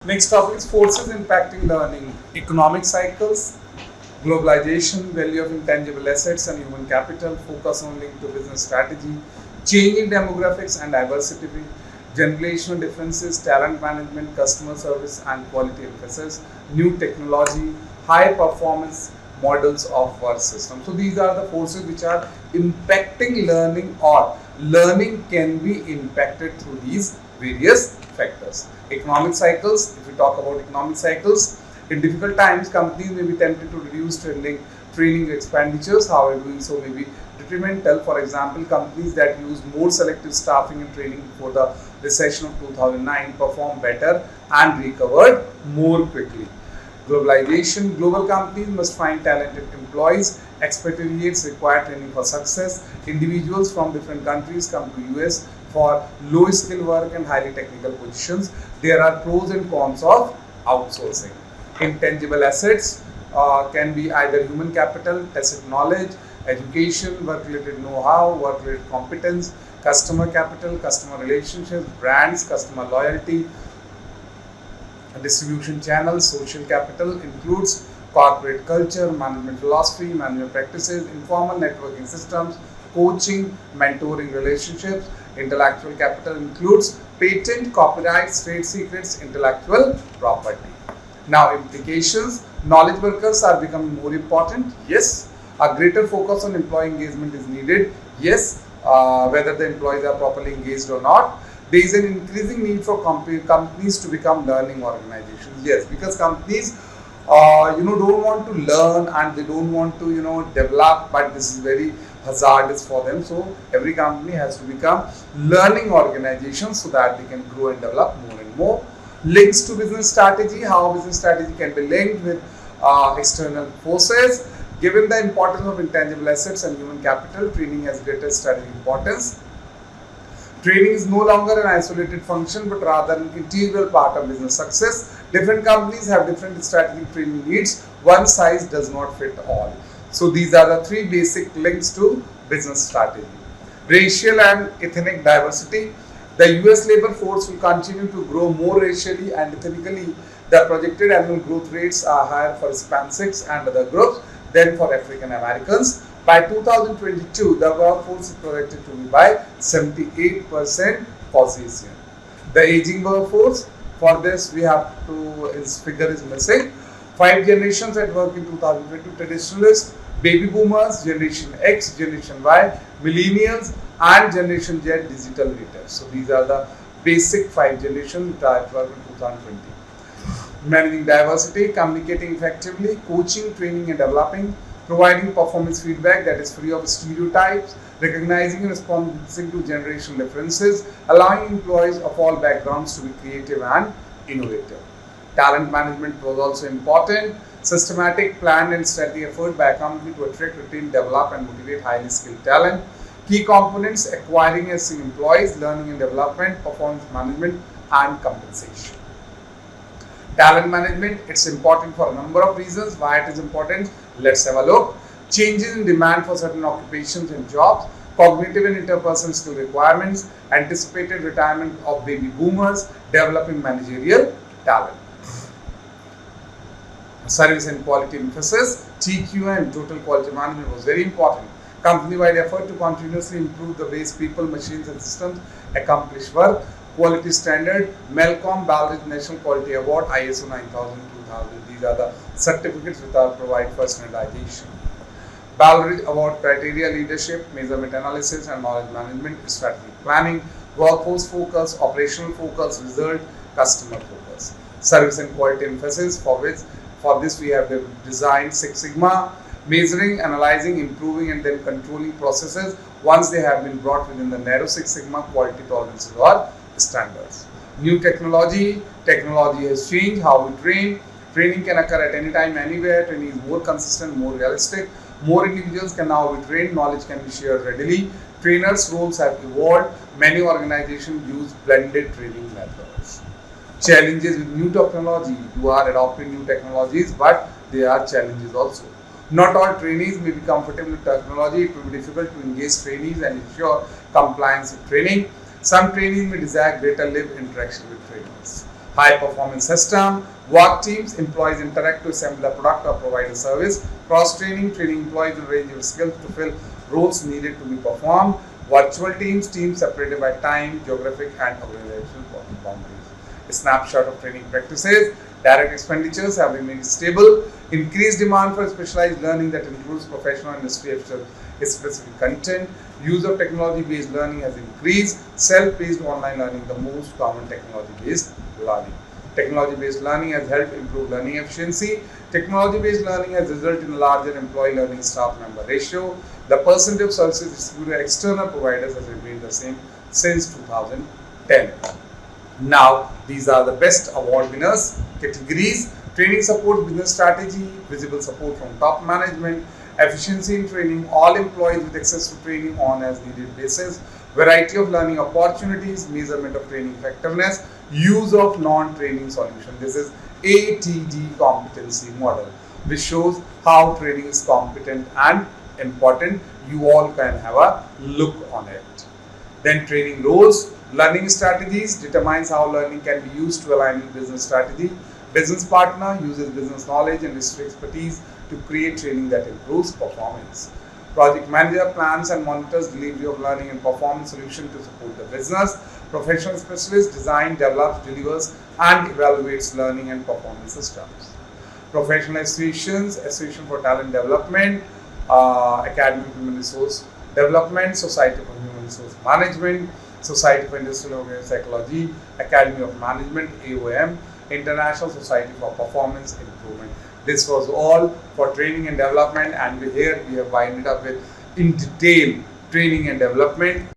Next topic is forces impacting learning. Economic cycles, globalization, value of intangible assets and human capital, focus on link to business strategy, changing demographics and diversity, generational differences, talent management, customer service and quality emphasis, new technology, high performance models of work system. So these are the forces which are impacting learning, or learning can be impacted through these various factors. Economic cycles, if we talk about economic cycles, in difficult times, companies may be tempted to reduce training expenditures. However, doing so may be detrimental. For example, companies that use more selective staffing and training before the recession of 2009 performed better and recovered more quickly. Globalization, global companies must find talented employees. Expatriates require training for success. Individuals from different countries come to US for low skill work and highly technical positions. There are pros and cons of outsourcing. Intangible assets can be either human capital, tacit knowledge, education, work-related know-how, work-related competence, customer capital, customer relationships, brands, customer loyalty, distribution channels. Social capital includes corporate culture, management philosophy, management practices, informal networking systems, coaching, mentoring relationships. Intellectual capital includes patent, copyrights, trade secrets, intellectual property. Now, implications. Knowledge workers are becoming more important. Yes. A greater focus on employee engagement is needed. Yes. Whether the employees are properly engaged or not. There is an increasing need for companies to become learning organizations. Yes, because companies, don't want to learn and they don't want to, develop, but this is very hazardous for them. So every company has to become learning organizations so that they can grow and develop more and more. Links to business strategy, how business strategy can be linked with external forces. Given the importance of intangible assets and human capital, training has greater strategic importance. Training is no longer an isolated function but rather an integral part of business success. Different companies have different strategic training needs. One size does not fit all. So these are the three basic links to business strategy. Racial and ethnic diversity. The US labor force will continue to grow more racially and ethnically. The projected annual growth rates are higher for Hispanics and other groups than for African Americans. By 2022, the workforce is projected to be by 78% Caucasian. The aging workforce, for this we have to, its figure is missing. 5 generations at work in 2022: traditionalists, baby boomers, generation X, generation Y, millennials and generation Z, digital natives. So these are the basic 5 generations that are at work in 2020. Managing diversity, communicating effectively, coaching, training and developing, providing performance feedback that is free of stereotypes, recognizing and responding to generational differences, allowing employees of all backgrounds to be creative and innovative. Talent management was also important. Systematic, planned and steady effort by a company to attract, retain, develop and motivate highly skilled talent. Key components: acquiring and seeing employees, learning and development, performance management and compensation. Talent management, it's important for a number of reasons. Why it is important? Let's have a look. Changes in demand for certain occupations and jobs, cognitive and interpersonal skill requirements, anticipated retirement of baby boomers, developing managerial talent. Service and quality emphasis, TQM, total quality management, was very important. Company-wide effort to continuously improve the ways people, machines and systems accomplish work. Quality standard, Melcom, Baldrige National Quality Award, ISO 9000, 2000. These are the certificates which are provided for standardization. Baldrige Award criteria: leadership, measurement analysis and knowledge management, strategic planning, workforce focus, operational focus, result, customer focus. Service and quality emphasis, for this we have designed Six Sigma, measuring, analyzing, improving and then controlling processes once they have been brought within the narrow Six Sigma quality tolerances or standards. New technology has changed how we train. Training can occur at any time, anywhere. Training is more consistent, more realistic. More individuals can now be trained. Knowledge can be shared readily. Trainers' roles have evolved. Many organizations use blended training methods. Challenges with new technology. You are adopting new technologies, but there are challenges also. Not all trainees may be comfortable with technology. It will be difficult to engage trainees and ensure compliance with training. Some trainees may desire greater live interaction with trainers. High performance system. Work teams, employees interact to assemble a product or provide a service. Cross training, training employees in a range of skills to fill roles needed to be performed. Virtual teams, teams separated by time, geographic and organizational boundaries. A snapshot of training practices. Direct expenditures have remained stable. Increased demand for specialized learning that includes professional and industry specific content. Use of technology-based learning has increased. Self-paced online learning, the most common technology-based learning. Technology-based learning has helped improve learning efficiency. Technology-based learning has resulted in a larger employee learning staff member ratio. The percentage of services distributed by external providers has remained the same since 2010. Now, these are the best award winners categories. Training support, business strategy, visible support from top management, efficiency in training, all employees with access to training on as needed basis, variety of learning opportunities, measurement of training effectiveness, use of non-training solution. This is ATD competency model, which shows how training is competent and important. You all can have a look on it. Then training roles, learning strategies determines how learning can be used to align with business strategy. Business partner uses business knowledge and industry expertise to create training that improves performance. Project manager plans and monitors delivery of learning and performance solution to support the business. Professional specialist design, develops, delivers and evaluates learning and performance systems. Professional associations, Association for Talent Development, Academy of Human Resource Development, Society for Human Resource Management, Society for Industrial Organizational Psychology, Academy of Management, AOM, International Society for Performance Improvement. This was all for training and development, and here we have winded up with in detail training and development.